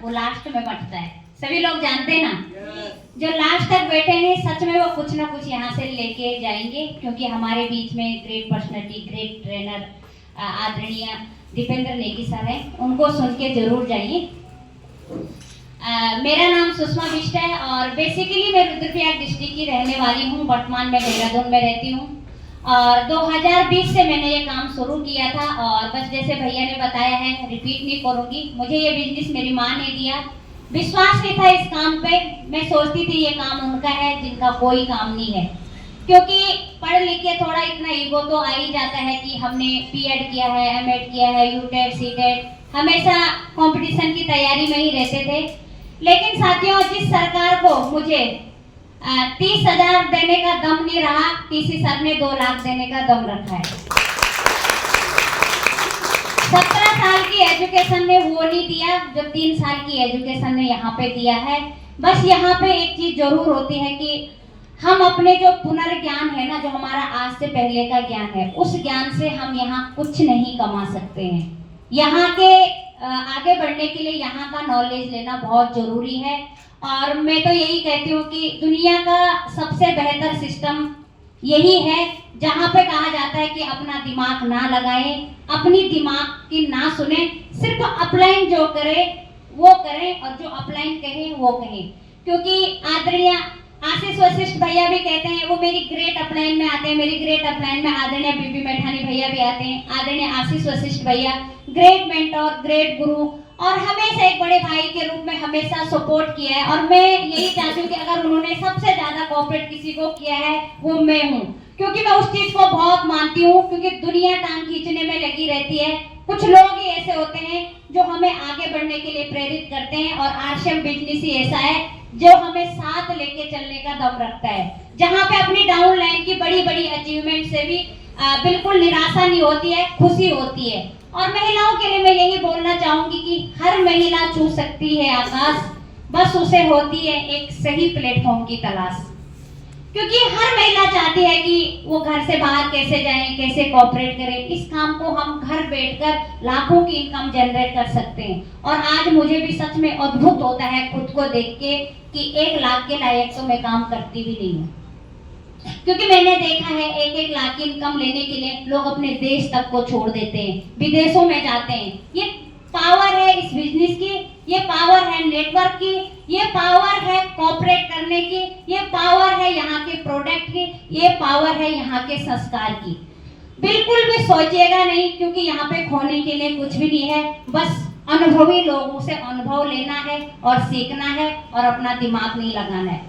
वो लास्ट में बंटता है, सभी लोग जानते हैं ना। जो लास्ट तक बैठे हैं सच में वो कुछ ना कुछ यहाँ से लेके जाएंगे, क्योंकि हमारे बीच में ग्रेट पर्सनालिटी, ग्रेट ट्रेनर आदरणीय दीपेंद्र नेगी सर हैं, उनको सुन के जरूर जाइए। मेरा नाम सुषमा बिष्ट है और बेसिकली मैं रुद्रप्रयाग डिस्ट्रिक्ट की रहने वाली हूँ। वर्तमान में देहरादून में रहती हूँ और 2020 से मैंने ये काम शुरू किया था और बस जैसे भैया ने बताया है, रिपीट नहीं करूँगी। मुझे ये बिजनेस मेरी माँ ने दिया, विश्वास नहीं था इस काम पे। मैं सोचती थी ये काम उनका है जिनका कोई काम नहीं है, क्योंकि पढ़ लिख के थोड़ा इतना ईगो तो आ ही जाता है कि हमने पीएड किया है, एमएड किया है, यूटेड सीटेड, हमेशा कंपटीशन की तैयारी में ही रहते थे। लेकिन साथियों, जिस सरकार को मुझे 30,000 देने का दम नहीं रहा, टीसी सर ने 2 लाख देने का दम रखा है। 17 साल की एजुकेशन ने वो नहीं दिया जो 3 साल की एजुकेशन ने यहाँ पे दिया है। बस यहाँ पे एक चीज जरूर होती है कि हम अपने जो पुनर्ज्ञान है ना, जो हमारा आज से पहले का ज्ञान है, उस ज्ञान से हम यहाँ कुछ नहीं कमा सकते हैं। यहाँ के आगे बढ़ने के लिए यहाँ का नॉलेज लेना बहुत जरूरी है। और मैं तो यही कहती हूँ कि दुनिया का सबसे बेहतर सिस्टम यही है जहाँ पे कहा जाता है कि अपना दिमाग ना लगाएं, अपनी दिमाग की ना सुने, सिर्फ अपलाइन जो करे वो करें और जो अपलाइन कहें वो कहें। क्योंकि आदरणीय आशीष वशिष्ठ भैया भी कहते हैं, वो मेरी ग्रेट अपलाइन में आते हैं, मेरी ग्रेट अपलाइन में आदरणीय बीबी मैठानी भैया भी आते हैं। आदरणीय आशीष वशिष्ठ भैया ग्रेट मेंटोर, ग्रेट गुरु और हमेशा एक बड़े भाई के रूप में हमेशा सपोर्ट किया है। और मैं यही चाहती हूँ कि अगर उन्होंने सबसे ज्यादा कोऑपरेट किसी को किया है वो मैं हूँ, क्योंकि मैं उस चीज को बहुत मानती हूँ। क्योंकि दुनिया टांग खींचने में लगी रहती है, कुछ लोग ही ऐसे होते हैं जो हमें आगे बढ़ने के लिए प्रेरित करते हैं और आरसीएम बिजनेस ही ऐसा है जो हमें साथ लेके चलने का दम रखता है। जहाँ पे अपनी डाउन लाइन की बड़ी बड़ी अचीवमेंट से भी बिल्कुल निराशा नहीं होती है, खुशी होती है। और महिलाओं के लिए मैं यही बोलना चाहूंगी कि हर महिला छू सकती है आकाश, बस उसे होती है एक सही प्लेटफॉर्म की तलाश। क्योंकि हर महिला चाहती है कि वो घर से बाहर कैसे जाएं, कैसे कोऑपरेट करें। इस काम को हम घर बैठकर लाखों की इनकम जनरेट कर सकते हैं। और आज मुझे भी सच में अद्भुत होता है खुद को देख के कि 1 लाख के लायक तो मैं काम करती भी नहीं हूँ। क्योंकि मैंने देखा है 1-1 लाख की इनकम लेने के लिए लोग अपने देश तक को छोड़ देते हैं, विदेशों में जाते हैं। ये पावर है इस बिजनेस की, ये पावर है नेटवर्क की, ये पावर है कोऑपरेट करने की, ये पावर है यहाँ के प्रोडक्ट की, ये पावर है यहाँ के संस्कार की। बिल्कुल भी सोचिएगा नहीं, क्योंकि यहाँ पे खोने के लिए कुछ भी नहीं है। बस अनुभवी लोगों से अनुभव लेना है और सीखना है और अपना दिमाग नहीं लगाना है।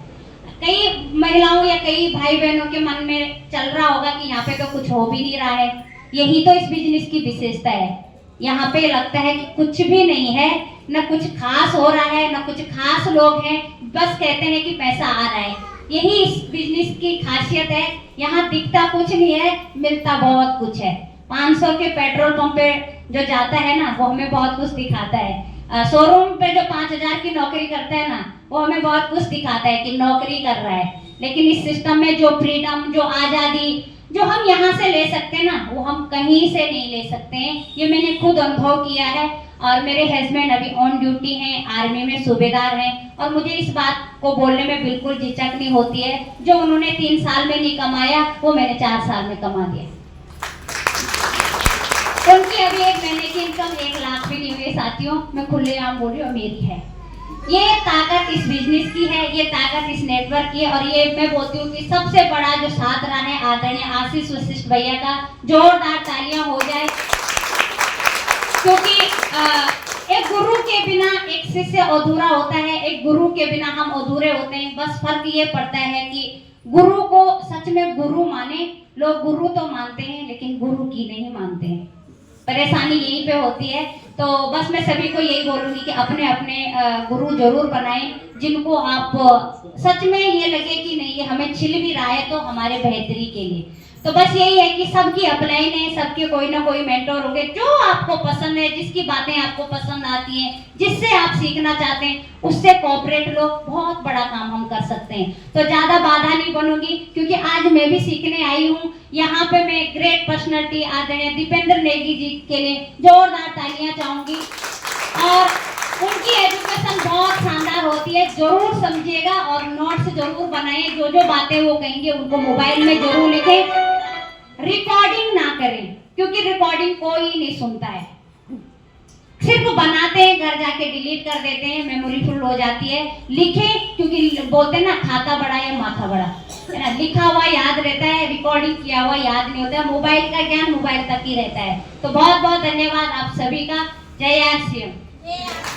कई महिलाओं या कई भाई बहनों के मन में चल रहा होगा कि यहाँ पे तो कुछ हो भी नहीं रहा है। यही तो इस बिजनेस की विशेषता है। यहाँ पे लगता है कि कुछ भी नहीं है, न कुछ खास हो रहा है, न कुछ खास लोग हैं, बस कहते हैं कि पैसा आ रहा है। यही इस बिजनेस की खासियत है। यहाँ दिखता कुछ नहीं है, मिलता बहुत कुछ है। 500 के पेट्रोल पंप पे जो जाता है ना, वो हमें बहुत कुछ दिखाता है। शोरूम पे जो 5,000 की नौकरी करता है ना, वो हमें बहुत कुछ दिखाता है कि नौकरी कर रहा है। लेकिन इस सिस्टम में जो फ्रीडम, जो आज़ादी जो हम यहाँ से ले सकते हैं ना, वो हम कहीं से नहीं ले सकते हैं। ये मैंने खुद अनुभव किया है। और मेरे हस्बैंड अभी ऑन ड्यूटी हैं, आर्मी में सूबेदार हैं, और मुझे इस बात को बोलने में बिल्कुल झिझक नहीं होती है। जो उन्होंने 3 साल में नहीं कमाया, वो मैंने 4 साल में कमा दिया। उनकी अभी 1 महीने की इनकम 1 लाख भी नहीं हुई साथियों, मैं खुलेआम बोल रही हूँ, मेरी है। ये ताकत इस बिजनेस की है, ये ताकत इस नेटवर्क की है। और ये मैं बोलती हूँ कि सबसे बड़ा जो साथ रहा है आदरणीय आशीष वशिष्ठ भैया का, जोरदार तालियां हो जाए। क्योंकि एक गुरु के बिना एक शिष्य अधूरा होता है, एक गुरु के बिना हम अधूरे होते हैं। बस फर्क ये पड़ता है कि गुरु को सच में गुरु माने। लोग गुरु तो मानते हैं लेकिन गुरु की नहीं मानते हैं, परेशानी यहीं पे होती है। तो बस मैं सभी को यही बोलूंगी कि अपने अपने गुरु जरूर बनाएं, जिनको आप सच में ये लगे कि नहीं ये हमें छिल भी रहा है तो हमारे बेहतरी के लिए। तो बस यही है कि सबकी अपलाइन है, सबके कोई ना कोई मेंटोर होंगे, जो आपको पसंद है, जिसकी बातें आपको पसंद आती हैं, जिससे आप सीखना चाहते हैं, उससे कोऑपरेट लो। बहुत बड़ा काम हम कर सकते हैं। तो ज्यादा बाधा नहीं बनूंगी, क्योंकि आज मैं भी सीखने आई हूँ। यहाँ पे मैं ग्रेट पर्सनालिटी आदरणीय दीपेंद्र नेगी जी के लिए जोरदार तालियां चाहूंगी। और उनकी एजुकेशन होती है, जरूर समझिएगा और नोट्स जरूर बनाएं। जो जो बातें वो कहेंगे उनको मोबाइल में जरूर लिखें, रिकॉर्डिंग ना करें क्योंकि रिकॉर्डिंग कोई नहीं सुनता है, सिर्फ बनाते हैं, घर जाके डिलीट कर देते हैं, मेमोरी फुल हो जाती है। लिखें क्योंकि बोलते हैं ना खाता बड़ा या माथा बड़ा, है ना, लिखा हुआ याद रहता है, रिकॉर्डिंग किया हुआ याद नहीं होता है। मोबाइल का ज्ञान मोबाइल तक ही रहता है। तो बहुत बहुत धन्यवाद आप सभी का। जय आर सी एम।